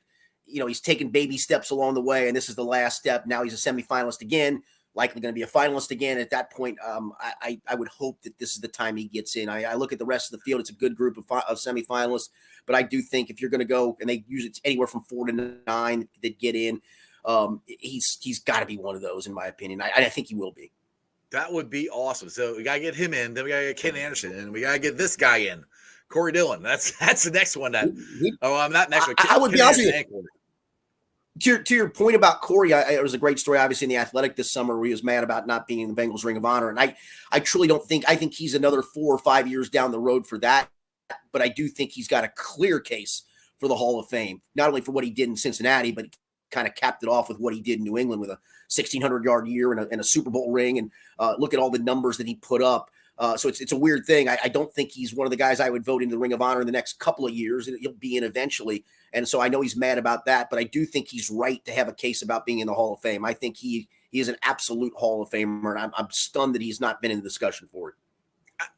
he's taken baby steps along the way, and this is the last step. Now he's a semifinalist again. Likely going to be a finalist again. At that point, I would hope that this is the time he gets in. I look at the rest of the field; it's a good group of semifinalists, but I do think if you're going to go, and they use it anywhere from 4 to 9 that get in, he's got to be one of those, in my opinion. I think he will be. That would be awesome. So we got to get him in. Then we got to get Ken Anderson, and we got to get this guy in, Corey Dillon. That's the next one. I'm not next one. I would be honest with you. To your point about Corey, it was a great story, obviously, in The Athletic this summer where he was mad about not being in the Bengals Ring of Honor. And I truly don't think – I think he's another 4 or 5 years down the road for that. But I do think he's got a clear case for the Hall of Fame, not only for what he did in Cincinnati, but kind of capped it off with what he did in New England with a 1,600-yard year and a Super Bowl ring. And look at all the numbers that he put up. So it's a weird thing. I don't think he's one of the guys I would vote into the Ring of Honor in the next couple of years. He'll be in eventually. And so I know he's mad about that, but I do think he's right to have a case about being in the Hall of Fame. I think he is an absolute Hall of Famer, and I'm stunned that he's not been in the discussion for it.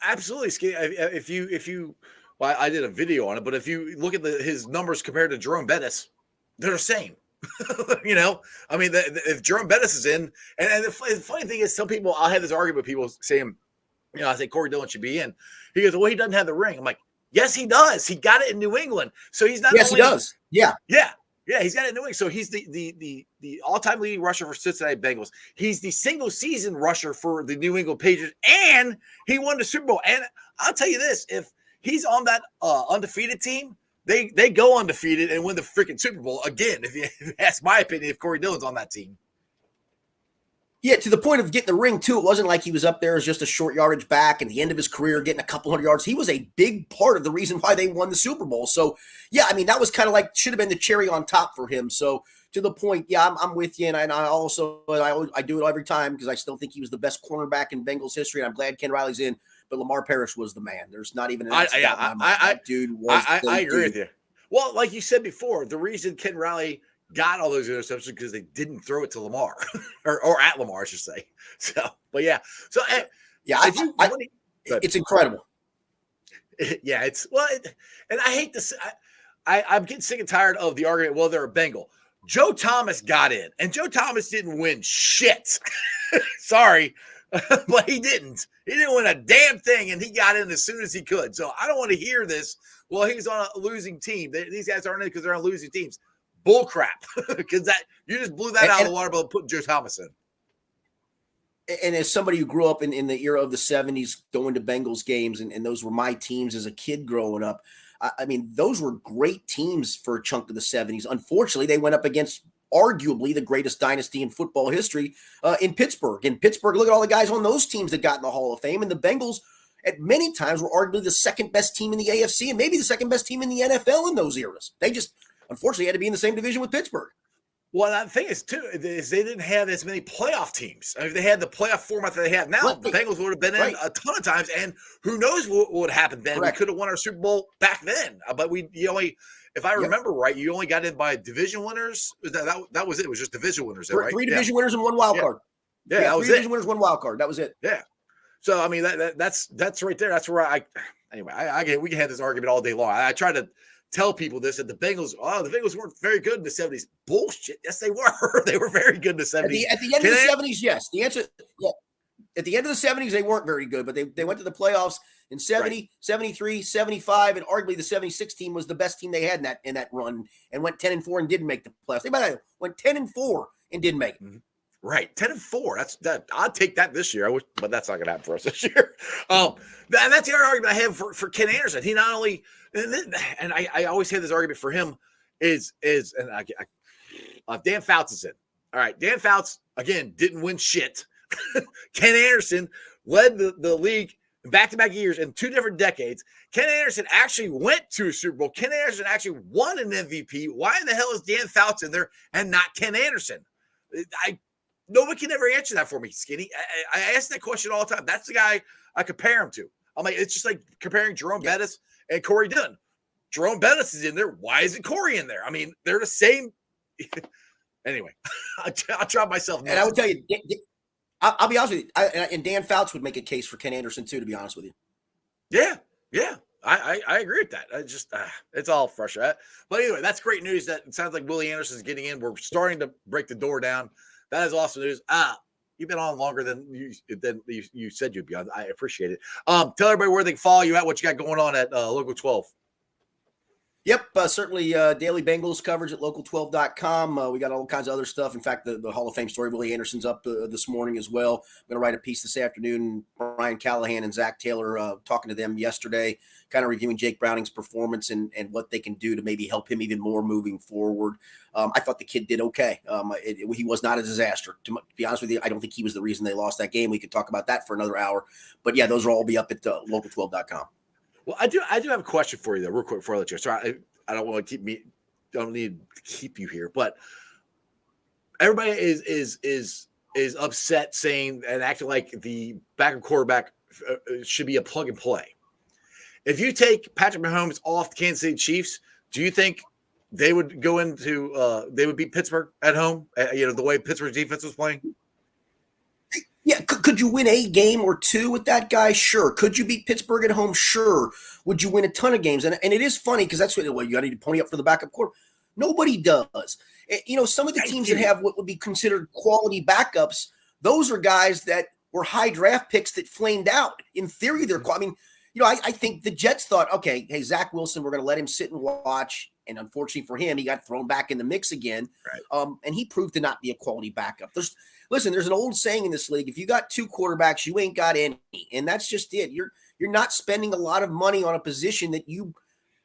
Absolutely. If you, well, I did a video on it, but if you look at his numbers compared to Jerome Bettis, they're the same. I mean, if Jerome Bettis is in, and the funny thing is, some people, I'll have this argument with people saying, I think Corey Dillon should be in. He goes, well, he doesn't have the ring. I'm like, yes, he does. He got it in New England. So he's not. Yes, he does. Yeah. He's got it in New England. So he's the all-time leading rusher for Cincinnati Bengals. He's the single-season rusher for the New England Patriots, and he won the Super Bowl. And I'll tell you this: if he's on that undefeated team, they go undefeated and win the freaking Super Bowl again. If you ask my opinion, if Corey Dillon's on that team. Yeah, to the point of getting the ring, too. It wasn't like he was up there as just a short yardage back at the end of his career getting a couple hundred yards. He was a big part of the reason why they won the Super Bowl. So, yeah, I mean, that was kind of like should have been the cherry on top for him. So, to the point, yeah, I'm with you. And I do it every time because I still think he was the best cornerback in Bengals history. And I'm glad Ken Riley's in. But Lamar Parrish was the man. There's not even an that dude was I agree with you. Well, like you said before, the reason Ken Riley got all those interceptions because they didn't throw it to Lamar or at Lamar, I should say. So, but yeah. So, it's incredible. Yeah, and I hate this. I'm getting sick and tired of the argument. Well, they're a Bengal. Joe Thomas got in, and Joe Thomas didn't win shit. Sorry, but he didn't. He didn't win a damn thing, and he got in as soon as he could. So I don't want to hear this. Well, he's on a losing team. These guys aren't in because they're on losing teams. Bull crap, because that you just blew that out of the water by putting Joe Thomas in. And as somebody who grew up in the era of the 70s, going to Bengals games, and those were my teams as a kid growing up. I mean, those were great teams for a chunk of the 70s. Unfortunately, they went up against arguably the greatest dynasty in football history in Pittsburgh. In Pittsburgh, look at all the guys on those teams that got in the Hall of Fame. And the Bengals, at many times, were arguably the second best team in the AFC and maybe the second best team in the NFL in those eras. They just, unfortunately, had to be in the same division with Pittsburgh. Well, the thing is, too, is they didn't have as many playoff teams. I mean, if they had the playoff format that they have now, the Bengals would have been in a ton of times, and who knows what would happen then. Correct. We could have won our Super Bowl back then. But if I remember right, you only got in by division winners. That was it. It was just division winners, right? Three division winners and one wild card. Yeah, that was three division winners, one wild card. That was it. Yeah. So, I mean, that's right there. That's where we can have this argument all day long. I try to tell people this, that the Bengals weren't very good in the 70s. Bullshit. Yes, they were. They were very good in the 70s. At the end of the 70s, yes. The answer, yeah. at the end of the 70s, they weren't very good, but they went to the playoffs in 70, Right. 73, 75, and arguably the 76 team was the best team they had in that run, and went 10-4 and didn't make the playoffs. They might have went 10-4 and didn't make it. Right, 10-4. That's that. I'd take that this year. I wish, but that's not going to happen for us this year. That's the other argument I have for Ken Anderson. He not only, and I always have this argument for him is Dan Fouts is in. All right, Dan Fouts again didn't win shit. Ken Anderson led the league in back-to-back years in 2 different decades. Ken Anderson actually went to a Super Bowl. Ken Anderson actually won an MVP. Why in the hell is Dan Fouts in there and not Ken Anderson? Nobody can ever answer that for me, Skinny. I ask that question all the time. That's the guy I compare him to. I'm like, it's just like comparing Jerome Bettis and Corey Dunn. Jerome Bettis is in there. Why isn't Corey in there? I mean, they're the same. Anyway, I'll drop myself. And I would tell you, I'll be honest with you, and Dan Fouts would make a case for Ken Anderson too, to be honest with you. Yeah. I agree with that. I just it's all frustrating. But anyway, that's great news. That it sounds like Willie Anderson is getting in. We're starting to break the door down. That is awesome news. You've been on longer than you said you'd be on. I appreciate it. Tell everybody where they can follow you at, what you got going on at Local 12. Yep, certainly daily Bengals coverage at local12.com. We got all kinds of other stuff. In fact, the Hall of Fame story, Willie Anderson's up this morning as well. I'm going to write a piece this afternoon. Brian Callahan and Zach Taylor talking to them yesterday, kind of reviewing Jake Browning's performance and what they can do to maybe help him even more moving forward. I thought the kid did okay. He was not a disaster. To be honest with you, I don't think he was the reason they lost that game. We could talk about that for another hour. But yeah, those will all be up at local12.com. Well, I do have a question for you though, real quick before I let you. Sorry, I don't want to don't need to keep you here, but everybody is upset saying and acting like the backup quarterback should be a plug and play. If you take Patrick Mahomes off the Kansas City Chiefs, do you think they would go into they would beat Pittsburgh at home? The way Pittsburgh's defense was playing. Yeah, could you win a game or two with that guy? Sure. Could you beat Pittsburgh at home? Sure. Would you win a ton of games? And it is funny because that's what you got to pony up for the backup quarterback. Nobody does. Some of the teams that have what would be considered quality backups, those are guys that were high draft picks that flamed out. In theory, they're – I mean, I think the Jets thought, okay, hey, Zach Wilson, we're going to let him sit and watch. And unfortunately for him, he got thrown back in the mix again. Right. And he proved to not be a quality backup. There's an old saying in this league: if you got 2 quarterbacks, you ain't got any. And that's just it. You're not spending a lot of money on a position that you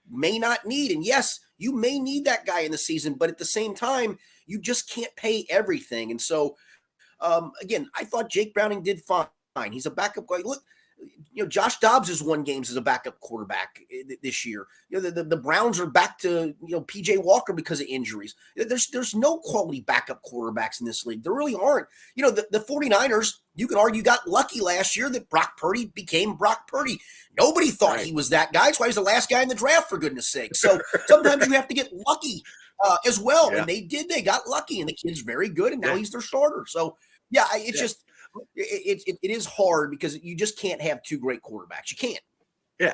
may not need. And yes, you may need that guy in the season, but at the same time, you just can't pay everything. And so, again, I thought Jake Browning did fine. He's a backup guy. Look, Josh Dobbs has won games as a backup quarterback this year. The Browns are back to, PJ Walker because of injuries. There's no quality backup quarterbacks in this league. There really aren't. The 49ers, you can argue, got lucky last year that Brock Purdy became Brock Purdy. Nobody thought he was that guy. That's why he's the last guy in the draft, for goodness sake. So sometimes you have to get lucky as well. Yeah. And they did. They got lucky, and the kid's very good, and now he's their starter. So, just – It is hard because you just can't have 2 great quarterbacks. You can't. Yeah.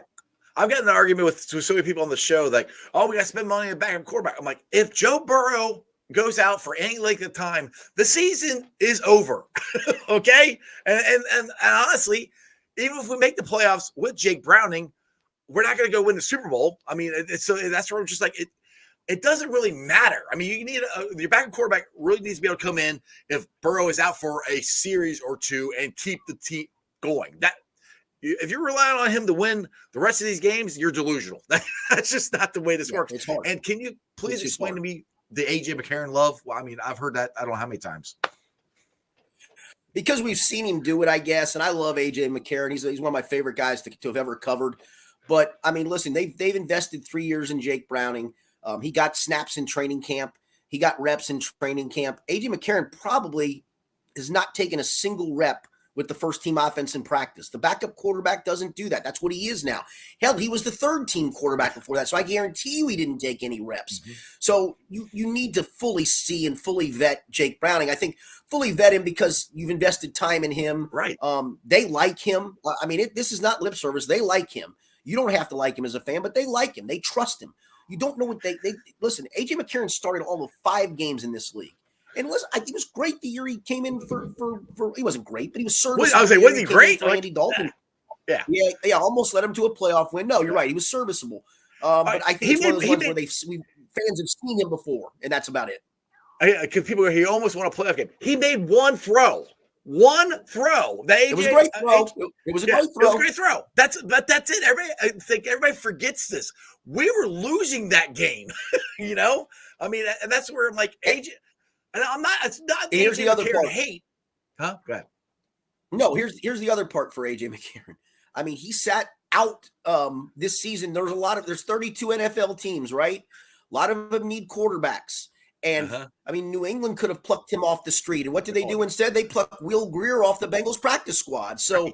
I've gotten an argument with so many people on the show like, oh, we got to spend money on a backup quarterback. I'm like, if Joe Burrow goes out for any length of time, the season is over. Okay? And honestly, even if we make the playoffs with Jake Browning, we're not going to go win the Super Bowl. I mean, so that's where I'm just like, it doesn't really matter. I mean, you need your backup quarterback really needs to be able to come in if Burrow is out for a series or 2 and keep the team going. That if you're relying on him to win the rest of these games, you're delusional. That's just not the way this works. It's hard. And can you please explain to me the AJ McCarron love? Well, I mean, I've heard that I don't know how many times. Because we've seen him do it, I guess, and I love AJ McCarron. He's one of my favorite guys to have ever covered. But I mean, listen, they've invested 3 years in Jake Browning. He got snaps in training camp. He got reps in training camp. A.J. McCarron probably has not taken a single rep with the first-team offense in practice. The backup quarterback doesn't do that. That's what he is now. Hell, he was the third-team quarterback before that, so I guarantee you he didn't take any reps. Mm-hmm. So you need to fully see and fully vet Jake Browning. I think fully vet him because you've invested time in him. Right. They like him. I mean, this is not lip service. They like him. You don't have to like him as a fan, but they like him. They trust him. You don't know what they listen. AJ McCarron started all of 5 games in this league. And listen, I think it was great the year he came in for he wasn't great, but he was Wait, serviceable. I was like, was he great? For Andy Dalton. Yeah. Yeah, almost led him to a playoff win. No, you're right. He was serviceable. But I think it's one of those ones where fans have seen him before, and that's about it. Because he almost won a playoff game. He made one throw. One throw. It was a great throw. It was a great throw. It was a great throw. That's it. I think everybody forgets this. We were losing that game. You know? I mean, and that's where I'm like, AJ. And I'm not. It's not. Here's the other part. Hate. Huh? Go ahead. No, here's the other part for AJ McCarron. I mean, he sat out this season. There's 32 NFL teams, right? A lot of them need quarterbacks. And I mean, New England could have plucked him off the street. And what did they do instead? They plucked Will Greer off the Bengals practice squad. So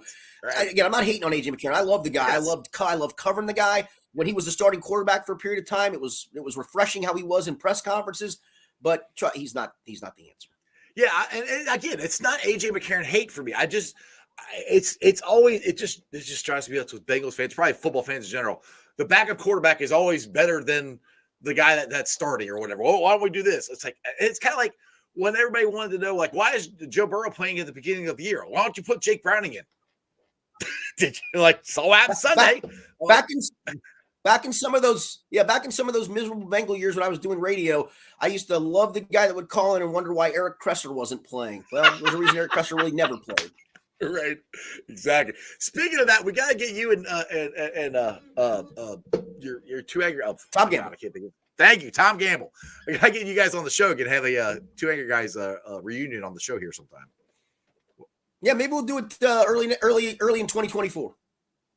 again, I'm not hating on AJ McCarron. I love the guy. Yes. I love covering the guy. When he was the starting quarterback for a period of time, it was refreshing how he was in press conferences. But he's not the answer. Yeah, and again, it's not AJ McCarron hate for me. It just drives me nuts with Bengals fans, probably football fans in general. The backup quarterback is always better than the guy that's starting or whatever. Well, why don't we do this? It's kind of like when everybody wanted to know, like, why is Joe Burrow playing at the beginning of the year? Why don't you put Jake Browning in? Did you so happened Sunday? Back in some of those miserable Bengal years when I was doing radio, I used to love the guy that would call in and wonder why Eric Kresser wasn't playing. Well, there's a reason Eric Kresser really never played. Right, exactly. Speaking of that, we got to get you and your two angry Tom Gamble. I can't think of. Thank you, Tom Gamble. We got to get you guys on the show again. Have a two angry guys reunion on the show here sometime. Yeah, maybe we'll do it early in 2024.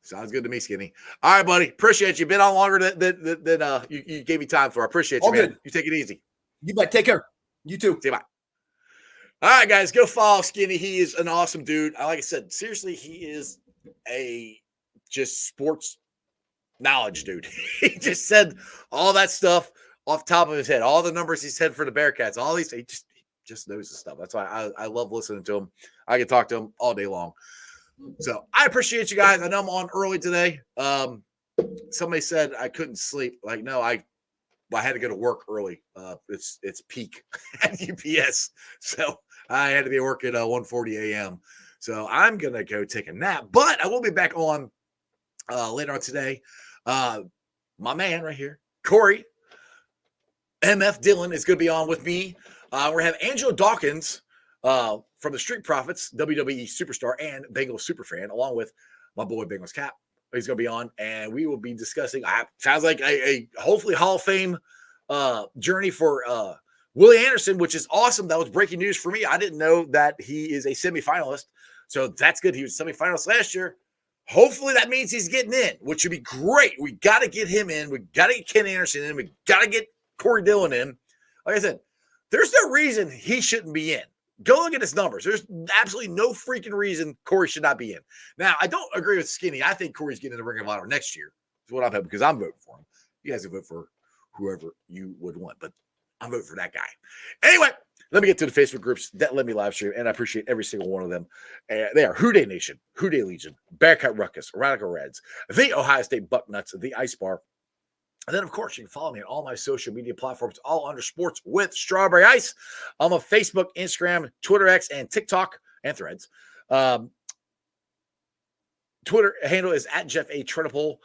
Sounds good to me, Skinny. All right, buddy. Appreciate you. Been on longer than you gave me time for. I appreciate you, all man. Good. You take it easy. You bet. Take care. You too. See you. Bye. All right, guys, go follow Skinny. He is an awesome dude. Like I said, seriously, he is a just sports knowledge dude. He just said all that stuff off the top of his head, all the numbers he said for the Bearcats, all these. He just knows the stuff. That's why I love listening to him. I can talk to him all day long. So I appreciate you guys. I know I'm on early today. Somebody said I couldn't sleep. Like, no, I had to go to work early. It's peak at UPS. So I had to be at work at 1:40 a.m. So I'm going to go take a nap. But I will be back on later on today. My man right here, Corey, MF Dillon, is going to be on with me. We're going to have Angelo Dawkins from the Street Profits, WWE superstar and Bengals superfan, along with my boy Bengals Cap. He's going to be on, and we will be discussing, sounds like a hopefully Hall of Fame journey for Willie Anderson, which is awesome. That was breaking news for me. I didn't know that he is a semifinalist, so that's good. He was a semifinalist last year. Hopefully that means he's getting in, which would be great. We got to get him in. We got to get Ken Anderson in. We got to get Corey Dillon in. Like I said, there's no reason he shouldn't be in. Go look at his numbers. There's absolutely no freaking reason Corey should not be in. Now, I don't agree with Skinny. I think Corey's getting in the Ring of Honor next year. That's what I'm hoping, because I'm voting for him. You guys can vote for whoever you would want, but I'm voting for that guy. Anyway, let me get to the Facebook groups that let me live stream, and I appreciate every single one of them. They are Who Day Nation, Who Day Legion, Bearcat Ruckus, Radical Reds, the Ohio State Bucknuts, the Ice Bar. And then, of course, you can follow me on all my social media platforms, all under Sports with Strawberry Ice. I'm on Facebook, Instagram, Twitter X, and TikTok, and Threads. Twitter handle is at Jeff A. Trenopole.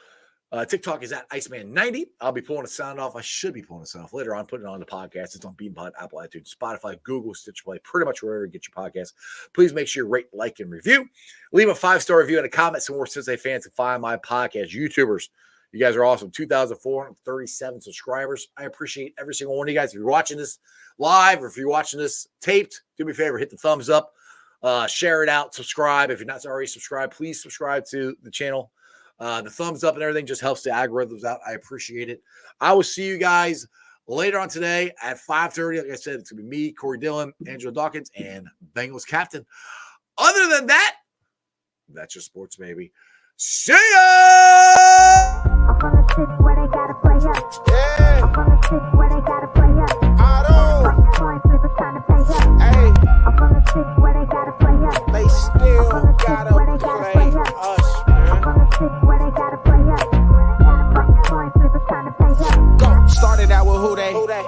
TikTok is at Iceman90. I'll be pulling a sound off. I should be pulling a sound off later on, putting it on the podcast. It's on BeanPod, Apple iTunes, Spotify, Google, Stitcher Play, pretty much wherever you get your podcast. Please make sure you rate, like, and review. Leave a 5-star review and a comment so more Cincinnati fans can find my podcast. YouTubers, you guys are awesome. 2,437 subscribers. I appreciate every single one of you guys. If you're watching this live or if you're watching this taped, do me a favor, hit the thumbs up, share it out, subscribe. If you're not already subscribed, please subscribe to the channel. The thumbs up and everything just helps the algorithms out. I appreciate it. I will see you guys later on today at 5:30. Like I said, it's going to be me, Corey Dillon, Angelo Dawkins, and Bengals captain. Other than that, that's your sports, baby. See ya! I'm from the city where they gotta play up. Yeah, I'm from the city where they gotta play up. I don't. Run your coins, flippers trying to pay up. Hey, I'm from the city where they gotta play up. they still I'm from the city gotta where they gotta play play up. us, I'm man. from the city where they gotta play up. Run your coins, flippers trying to pay up. Go. Started out with know who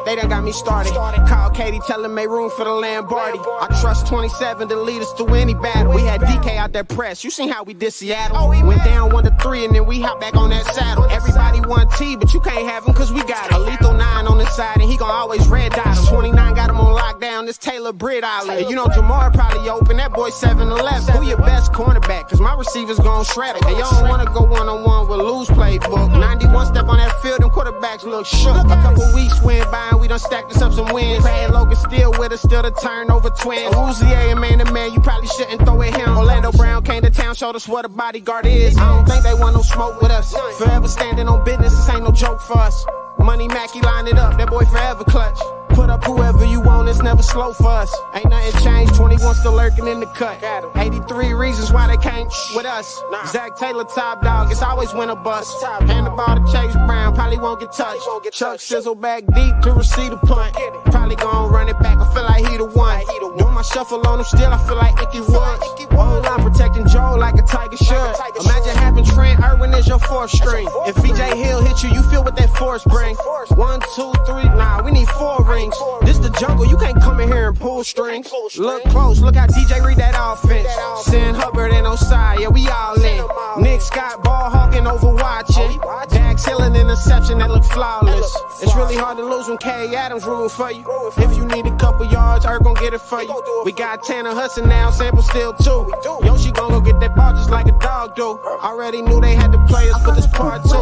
they done got me started. Call Katie, tell him make room for the Lamborghini. I trust 27 to lead us through any battle. We had DK out there press. You seen how we did Seattle? Went down 1-3 and then we hop back on that saddle. Everybody want T, but you can't have him cause we got a lethal 9 on the side and he gon' always red dot him. 29 got him on lockdown, this Taylor Britt Island. And you know Jamar probably open, that boy 7-11. Who your best cornerback? Cause my receivers gon' shred it. And y'all don't wanna go one-on-one with Lou's playbook. 91 step on that field, them quarterbacks look shook. A couple weeks went by and we done stacked us up some wins. Brad Logan still with us, still the turnover twin. Uzier and man to man, you probably shouldn't throw at him. Orlando Brown came to town, showed us what a bodyguard is. I don't think they want no smoke with us. Forever standing on business, this ain't no joke for us. Money Mackey line it up, that boy forever clutch. Put up whoever you want, it's never slow for us. Ain't nothing changed, 21 still lurking in the cut. 83 reasons why they can't with us. Zach Taylor top dog, it's always win or bust. Hand the ball to Chase Brown, probably won't get touched. Chuck sizzle back deep to receive the punt. Probably gon' run it back, I feel like he the one. Doing my shuffle on him still, I feel like Icky Woods. Old line protecting Joe like a Tiger should. Imagine having Trent Irwin as your fourth string. If VJ Hill hit you, you feel what that force bring. 1, 2, 3, nah, we need 4 rings. This the jungle, you can't come in here and pull strings. Look close, look how DJ read that offense. Sin Hubbard and Osai, yeah, we all in. Nick Scott ball hawking overwatching. Dax Hill an interception that look flawless. It's really hard to lose when K. Adams rule for you. If you need a couple yards, Earth gon' get it for you. We got Tanner Hudson now, Sample still too. Yoshi gon' go get that ball just like a dog do. Already knew they had to play us, but this part two.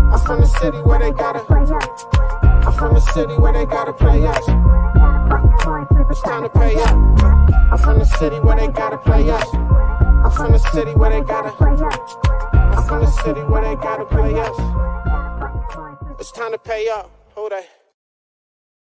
I'm from the city where they gotta. I'm from the city where they gotta play us. It's time to pay up. I'm from the city where they gotta play us. I'm from the city where they gotta. I'm from the city where they gotta play us. It's time to pay up. Who they?